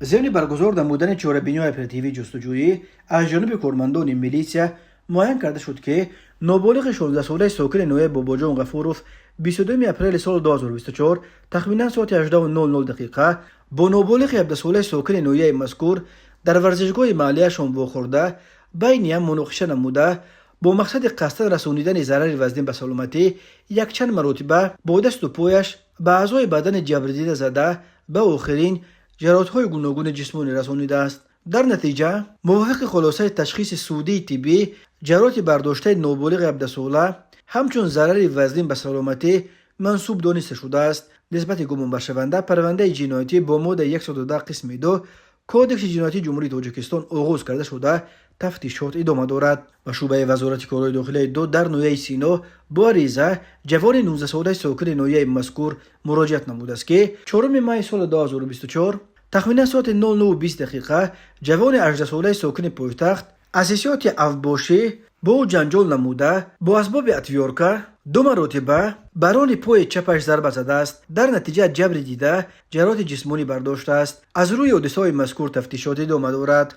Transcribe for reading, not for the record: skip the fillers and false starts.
ضمن برگزار نمودن چهاره‌بینی اپراتیوی جستجویی از جانب کارمندان میلیسیا معین کرده شد که نابالغ 16 ساله ساکن نوع باباجان غفوروف 22 اپریل سال 2024 تخمینا ساعت 18:00 دقیقه با نابالغ 17 ساله ساکن نوع مذکور در ورزشگاه محلی‌شان واخورده بین هم مناقشه نموده با مقصد قصداً رسانیدن ضرر وزنی به سلامتی یک چند مرتبه با دست و پایش به اعضای بدن جبر دیده زده به آخرین جراحت‌های گوناگون جسمانی رسانیده است. در نتیجه موافق خلاصه تشخیص سودی طبی جراحت برداشته نابالغ 17 ساله همچون ضرر وزنی به سلامتی منسوب دانسته شده است. نسبت گمان برشونده پرونده جنایتی با ماده 110 قسم 2 کودکس جنایتی جمهوری تاجیکستان آغاز کرده شده تفتیشات ادامه دارد و شعبه وزارت کارهای داخلی 2 در نویه سینا با عریضه جوان 19 ساله ساکن نویه مذکور مراجعت نموده است که 4 می سال 2024 تخمینا ساعت 09:20 دقیقه جوان 18 ساله ساکن پایتخت اساسیات افباشی با جنجال نموده با اسباب اتویارکه 2 مرتبه بران پای چپش ضربه زده است. در نتیجه جبر دیده جراحت جسمانی برداشته است. از روی حادثه‌های مذکور تفتیشات ادامه دارد.